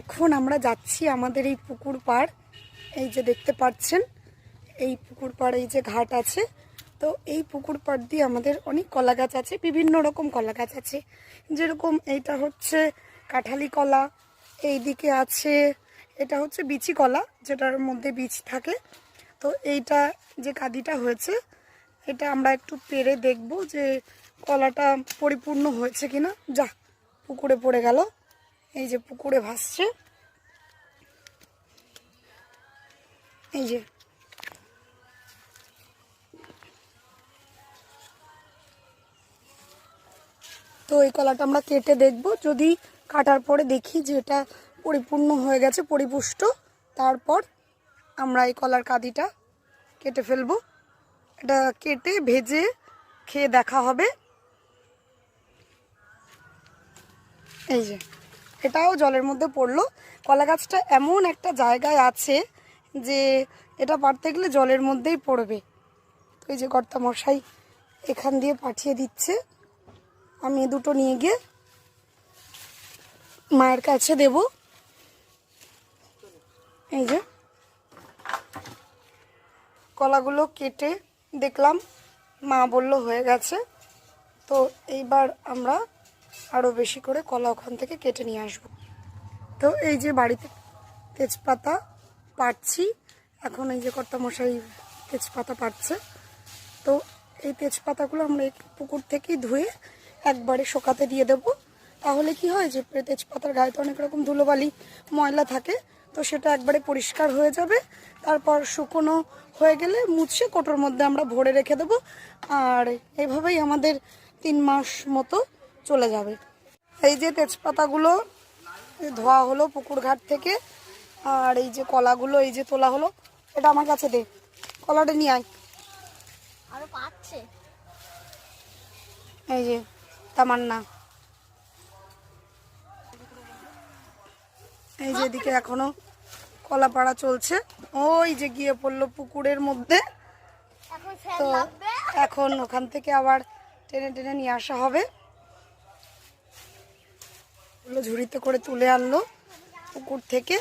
এখন আমরা যাচ্ছি আমাদের এই পুকুর পাড়। এই যে দেখতে পাচ্ছেন এই পুকুর পাড়, এই যে ঘাট আছে, তো এই পুকুর পাড় দিয়ে আমাদের অনেক কলা গাছ আছে, বিভিন্ন রকম কলা গাছ আছে। যেরকম এইটা হচ্ছে কাঁঠালি কলা, এই দিকে আছে এটা হচ্ছে বিচি কলা, যেটার মধ্যে বীজ থাকে। তো এইটা যে কাঁদিটা হয়েছে, এটা আমরা একটু পেরে দেখব যে কলাটা পরিপূর্ণ হয়েছে কিনা। যা, পুকুরে পড়ে গেল, এই যে পুকুরে ভাসছে, এই যে। তো এই কলাটা আমরা কেটে দেখব, যদি কাটার পরে দেখি যে এটা পরিপূর্ণ হয়ে গেছে, পরিপুষ্ট, তারপর আমরা এই কলার কাঁদিটা কেটে ফেলবো। এটা কেটে ভেজে খেয়ে দেখা হবে। এই যে এটাও জলের মধ্যে পড়লো। কলা গাছটা এমন একটা জায়গায় আছে যে এটা পারতে গেলে জলের মধ্যেই পড়বে। তো এই যে কর্তামশাই এখান দিয়ে পাঠিয়ে দিচ্ছে, আমি দুটো নিয়ে গিয়ে মায়ের কাছে দেব। এই যে কলাগুলো কেটে দেখলাম, মা বলল হয়ে গেছে। তো এইবার আমরা আরও বেশি করে কলা ওখান থেকে কেটে নিয়ে আসব। তো এই যে বাড়িতে তেজপাতা পাড়ছি এখন, এই যে কর্তামশাই তেজপাতা পাড়ছে। তো এই তেজপাতাগুলো আমরা এই পুকুর থেকেই ধুয়ে একবারে শুকাতে দিয়ে দেব। তাহলে কি হয় যে তেজপাতার গায়ে তো অনেক রকম ধুলোবালি ময়লা থাকে, তো সেটা একবারে পরিষ্কার হয়ে যাবে। তারপর শুকনো হয়ে গেলে মুছে কোটোর মধ্যে আমরা ভরে রেখে দেবো, আর এইভাবেই আমাদের 3 মাস মতো চলে যাবে। এই যে তেজপাতাগুলো ধোয়া হলো পুকুর ঘাট থেকে, আর এই যে কলাগুলো এই যে তোলা হলো। এটা আমার কাছে দে, কলাটা নিয়ে আয়। আরো পাচ্ছে, এই যে তামান্না, এই যে এদিকে এখনো কলা পাড়া চলছে। ওই যে গিয়ে পড়লো পুকুরের মধ্যে। তো এখন ওখান থেকে আবার টেনে টেনে নিয়ে আসা হবে। ঝুড়িতে করে তুলে আনলো পুকুর থেকে।